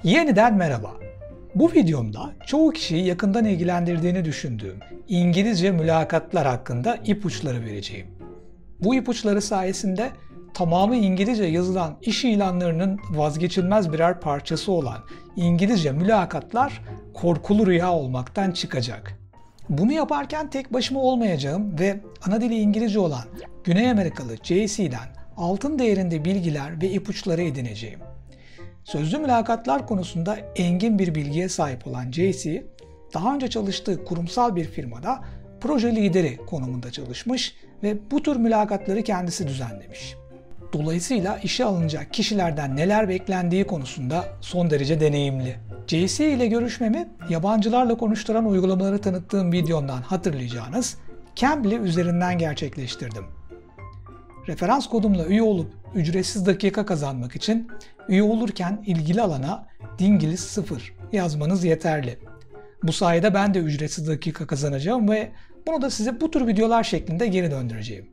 Yeniden merhaba. Bu videomda çoğu kişiyi yakından ilgilendirdiğini düşündüğüm İngilizce mülakatlar hakkında ipuçları vereceğim. Bu ipuçları sayesinde tamamı İngilizce yazılan iş ilanlarının vazgeçilmez birer parçası olan İngilizce mülakatlar korkulu rüya olmaktan çıkacak. Bunu yaparken tek başıma olmayacağım ve ana dili İngilizce olan Güney Amerikalı JC'den altın değerinde bilgiler ve ipuçları edineceğim. Sözlü mülakatlar konusunda engin bir bilgiye sahip olan JC, daha önce çalıştığı kurumsal bir firmada proje lideri konumunda çalışmış ve bu tür mülakatları kendisi düzenlemiş. Dolayısıyla işe alınacak kişilerden neler beklendiği konusunda son derece deneyimli. JC ile görüşmemi yabancılarla konuşturan uygulamaları tanıttığım videomdan hatırlayacağınız Cambly üzerinden gerçekleştirdim. Referans kodumla üye olup ücretsiz dakika kazanmak için üye olurken ilgili alana "Dingiliz 0" yazmanız yeterli. Bu sayede ben de ücretsiz dakika kazanacağım ve bunu da size bu tür videolar şeklinde geri döndüreceğim.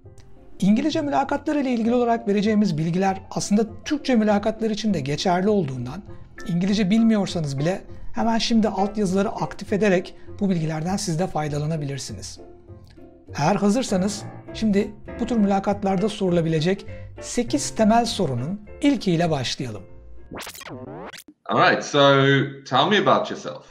İngilizce mülakatlar ile ilgili olarak vereceğimiz bilgiler aslında Türkçe mülakatlar için de geçerli olduğundan İngilizce bilmiyorsanız bile hemen şimdi altyazıları aktif ederek bu bilgilerden siz de faydalanabilirsiniz. Eğer hazırsanız şimdi bu tür mülakatlarda sorulabilecek 8 temel sorunun ilkiyle başlayalım. Alright, so tell me about yourself.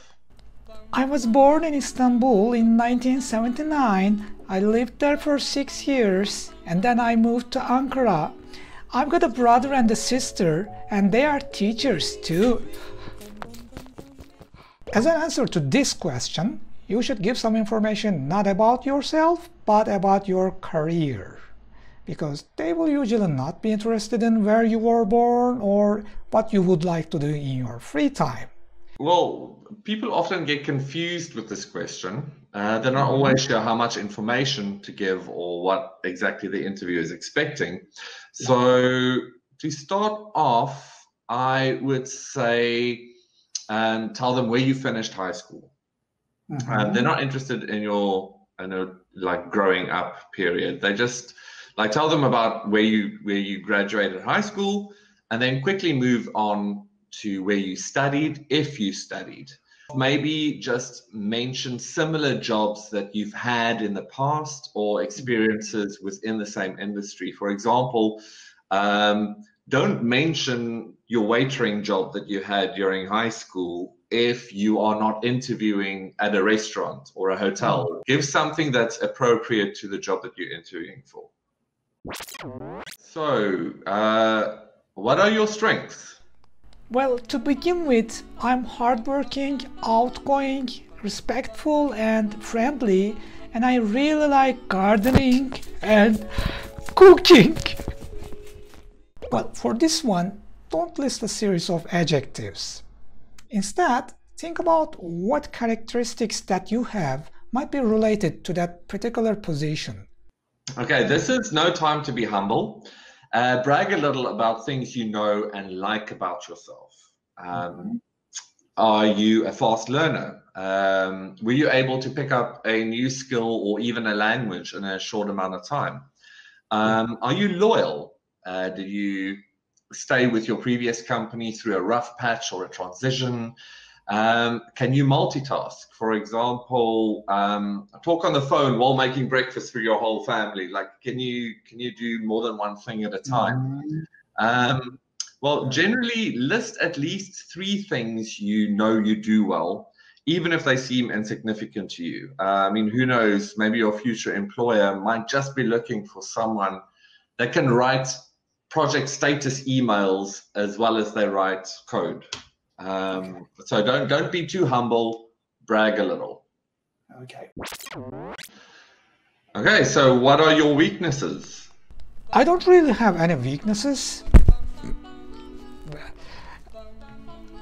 I was born in Istanbul in 1979. I lived there for 6 years and then I moved to Ankara. I've got a brother and a sister and they are teachers too. As an answer to this question, you should give some information not about yourself, but about your career. Because they will usually not be interested in where you were born or what you would like to do in your free time. Well, people often get confused with this question. They're not always sure how much information to give or what exactly the interviewer is expecting. So to start off, I would say tell them where you finished high school. They're not interested in your like growing up period. They just like tell them about where you graduated high school, and then quickly move on to where you studied, if you studied. Maybe just mention similar jobs that you've had in the past or experiences within the same industry. For example, don't mention your waitering job that you had during high school if you are not interviewing at a restaurant or a hotel. Give something that's appropriate to the job that you're interviewing for. So, what are your strengths? Well, to begin with, I'm hardworking, outgoing, respectful, and friendly, and I really like gardening and cooking. Well, for this one, don't list a series of adjectives. Instead, think about what characteristics that you have might be related to that particular position. Okay, this is no time to be humble. Brag a little about things you know and like about yourself. Are you a fast learner? Were you able to pick up a new skill or even a language in a short amount of time? Are you loyal? Did you stay with your previous company through a rough patch or a transition? Can you multitask? For example, talk on the phone while making breakfast for your whole family. Like, can you do more than one thing at a time? Well, generally list at least 3 things you know you do well, even if they seem insignificant to you. I mean, who knows? Maybe your future employer might just be looking for someone that can write project status emails as well as they write code. So don't be too humble, brag a little. Okay, so what are your weaknesses? I don't really have any weaknesses.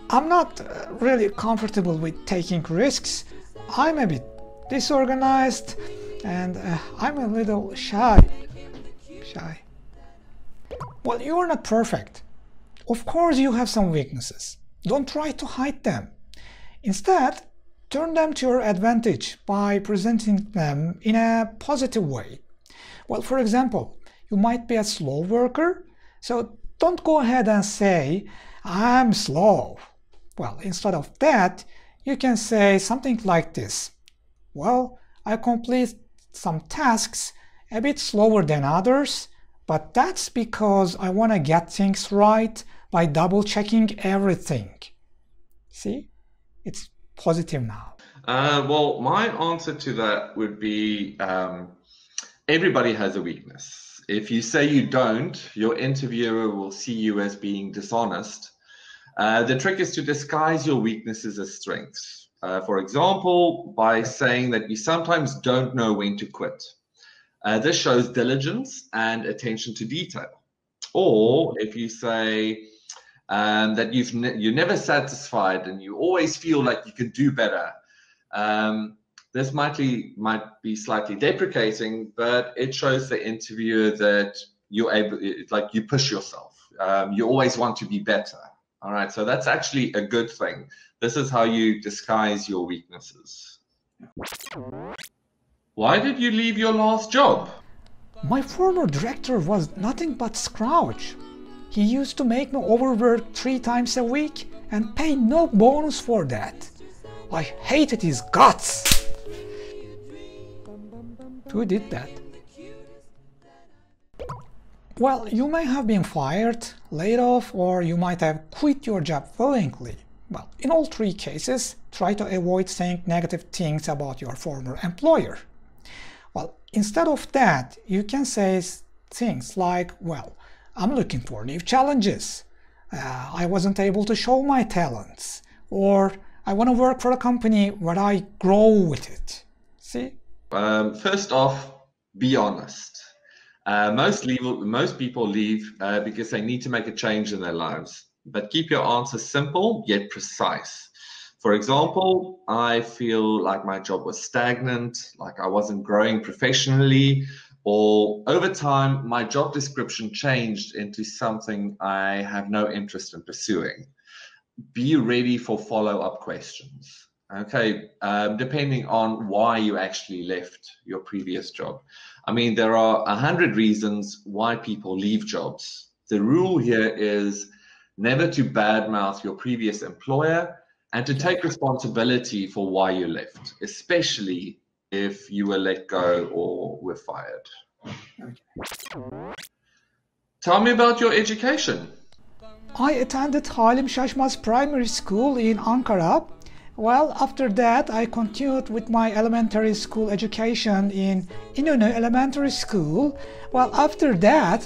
I'm not really comfortable with taking risks. I'm a bit disorganized and I'm a little shy. Well, you're not perfect. Of course you have some weaknesses. Don't try to hide them. Instead, turn them to your advantage by presenting them in a positive way. Well, for example, you might be a slow worker, so don't go ahead and say, "I'm slow." Well, instead of that, you can say something like this. Well, I complete some tasks a bit slower than others, but that's because I want to get things right by double-checking everything. See? It's positive now. Well, my answer to that would be everybody has a weakness. If you say you don't, your interviewer will see you as being dishonest. The trick is to disguise your weaknesses as strengths. For example, by saying that you sometimes don't know when to quit. This shows diligence and attention to detail. Or if you say that you're never satisfied and you always feel like you can do better, this might be slightly deprecating, but it shows the interviewer that you're able, like you push yourself. You always want to be better. All right, so that's actually a good thing. This is how you disguise your weaknesses. Why did you leave your last job? My former director was nothing but Scrooge. He used to make me overwork 3 times a week and pay no bonus for that. I hated his guts. Who did that? Well, you may have been fired, laid off, or you might have quit your job willingly. Well, in all 3 cases, try to avoid saying negative things about your former employer. Well, instead of that, you can say things like, well, I'm looking for new challenges. I wasn't able to show my talents. Or I want to work for a company where I grow with it. See? First off, be honest. Most people leave because they need to make a change in their lives. But keep your answers simple yet precise. For example, I feel like my job was stagnant, like I wasn't growing professionally, or over time, my job description changed into something I have no interest in pursuing. Be ready for follow-up questions. Okay, depending on why you actually left your previous job. I mean, there are 100 reasons why people leave jobs. The rule here is never to badmouth your previous employer and to take responsibility for why you left, especially if you were let go or were fired. Tell me about your education. I attended Halim Şaşmaz Primary School in Ankara. Well, after that, I continued with my elementary school education in İnönü Elementary School. Well, after that,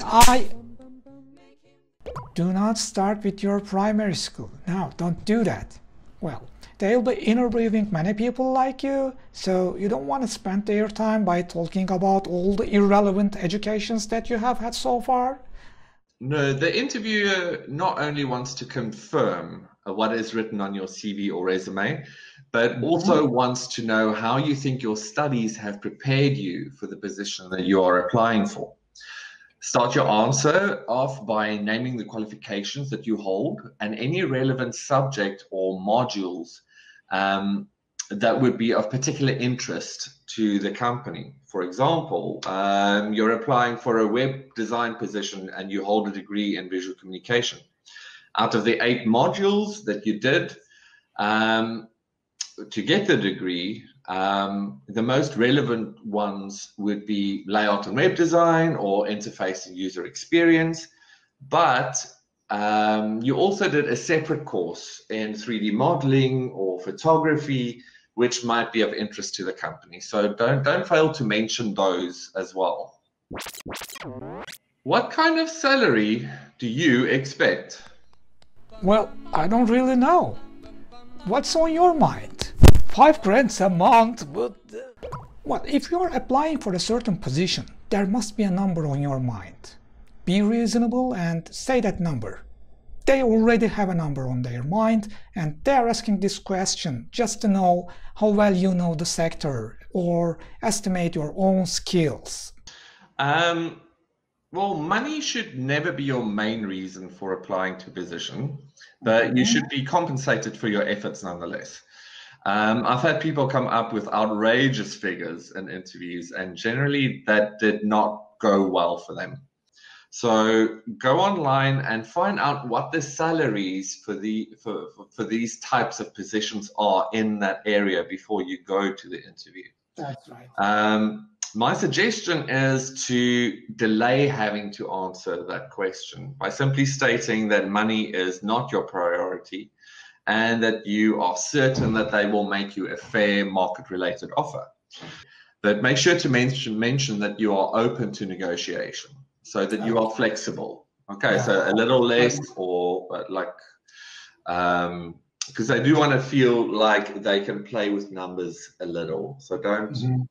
Do not start with your primary school. No, don't do that. Well, they'll be interviewing many people like you, so you don't want to spend their time by talking about all the irrelevant educations that you have had so far. No, the interviewer not only wants to confirm what is written on your CV or resume, but also wants to know how you think your studies have prepared you for the position that you are applying for. Start your answer off by naming the qualifications that you hold and any relevant subject or modules that would be of particular interest to the company. For example, you're applying for a web design position and you hold a degree in visual communication. Out of the 8 modules that you did to get the degree, the most relevant ones would be layout and web design or interface and user experience. But you also did a separate course in 3D modeling or photography, which might be of interest to the company. So don't fail to mention those as well. What kind of salary do you expect? Well, I don't really know. What's on your mind? 5 grand a month would... Well, if you're applying for a certain position, there must be a number on your mind. Be reasonable and say that number. They already have a number on their mind and they're asking this question just to know how well you know the sector or estimate your own skills. Well, money should never be your main reason for applying to a position, but you should be compensated for your efforts nonetheless. I've had people come up with outrageous figures in interviews, and generally that did not go well for them. So go online and find out what the salaries for these types of positions are in that area before you go to the interview. That's right. My suggestion is to delay having to answer that question by simply stating that money is not your priority and that you are certain that they will make you a fair market-related offer. But make sure to mention that you are open to negotiation so that you are flexible. Okay, yeah. So a little less or like, because they do want to feel like they can play with numbers a little. So don't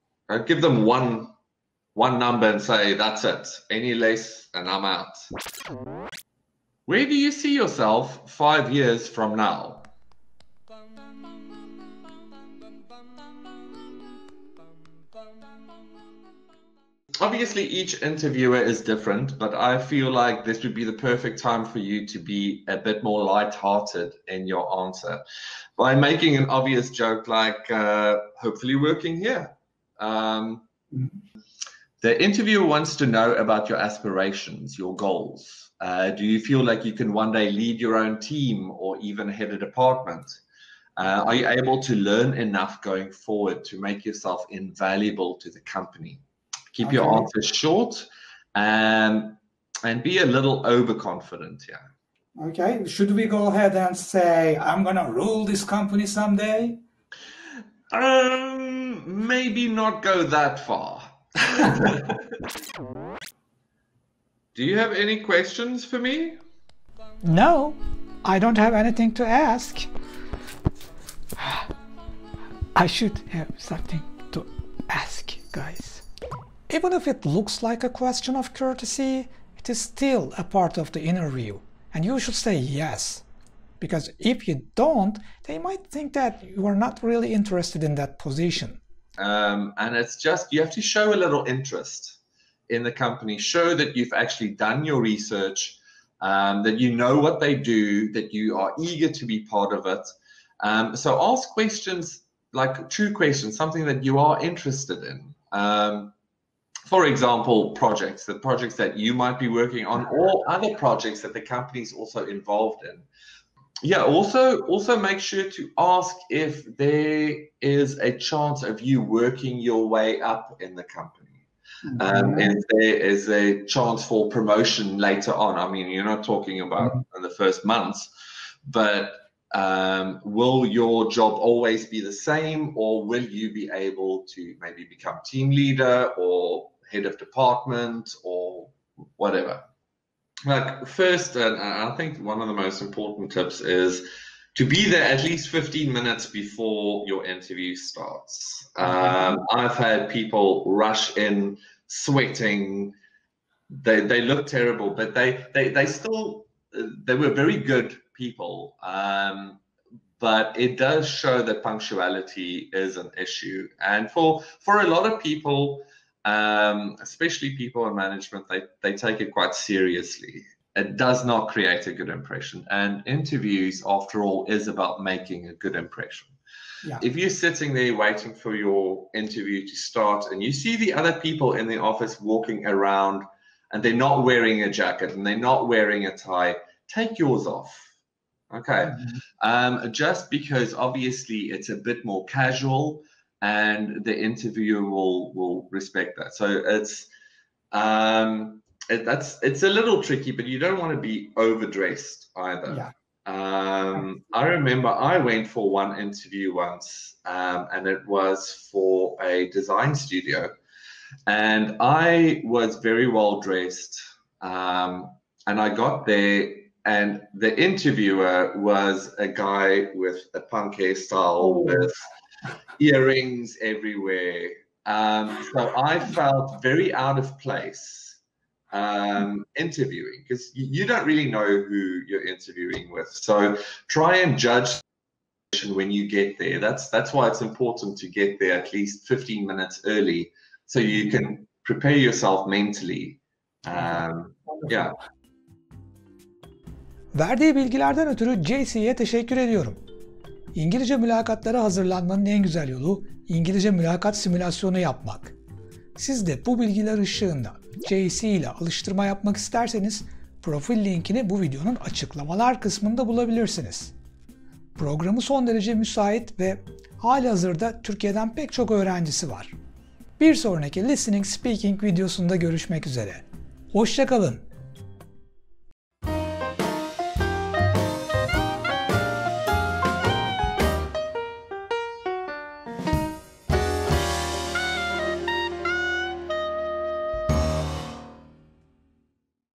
give them one number and say, that's it. Any less and I'm out. Where do you see yourself 5 years from now? Obviously, each interviewer is different, but I feel like this would be the perfect time for you to be a bit more lighthearted in your answer by making an obvious joke like, hopefully working here. The interviewer wants to know about your aspirations, your goals. Do you feel like you can one day lead your own team or even head a department? Are you able to learn enough going forward to make yourself invaluable to the company? Keep your answers short and be a little overconfident here. Okay, should we go ahead and say, I'm going to rule this company someday? Maybe not go that far. Do you have any questions for me? No, I don't have anything to ask. I should have something to ask, guys. Even if it looks like a question of courtesy, it is still a part of the interview, and you should say yes. Because if you don't, they might think that you are not really interested in that position. And it's just, you have to show a little interest in the company, show that you've actually done your research, that you know what they do, that you are eager to be part of it. So ask questions, like true questions, something that you are interested in. For example, the projects that you might be working on, or other projects that the company is also involved in. Yeah, also make sure to ask if there is a chance of you working your way up in the company. And there is a chance for promotion later on. I mean, you're not talking about in the first months, but will your job always be the same, or will you be able to maybe become team leader or head of department or whatever? Like first, and I think one of the most important tips is to be there at least 15 minutes before your interview starts. I've had people rush in sweating. They look terrible, but they were very good people. But it does show that punctuality is an issue. And for a lot of people, especially people in management, they take it quite seriously. It does not create a good impression. And interviews, after all, is about making a good impression. Yeah. If you're sitting there waiting for your interview to start and you see the other people in the office walking around and they're not wearing a jacket and they're not wearing a tie, take yours off. Okay. Just because obviously it's a bit more casual and the interviewer will respect that. So it's a little tricky, but you don't want to be overdressed either. Yeah. I remember I went for one interview once, and it was for a design studio, and I was very well dressed, and I got there, and the interviewer was a guy with a punk hairstyle with earrings everywhere. So I felt very out of place interviewing, because you don't really know who you're interviewing with. So try and judge when you get there. That's why it's important to get there at least 15 minutes early so you can prepare yourself mentally. Yeah. Verdiği bilgilerden ötürü JC'ye teşekkür ediyorum. İngilizce mülakatlara hazırlanmanın en güzel yolu İngilizce mülakat simülasyonu yapmak. Siz de bu bilgiler ışığında JC ile alıştırma yapmak isterseniz profil linkini bu videonun açıklamalar kısmında bulabilirsiniz. Programı son derece müsait ve halihazırda Türkiye'den pek çok öğrencisi var. Bir sonraki Listening Speaking videosunda görüşmek üzere. Hoşça kalın.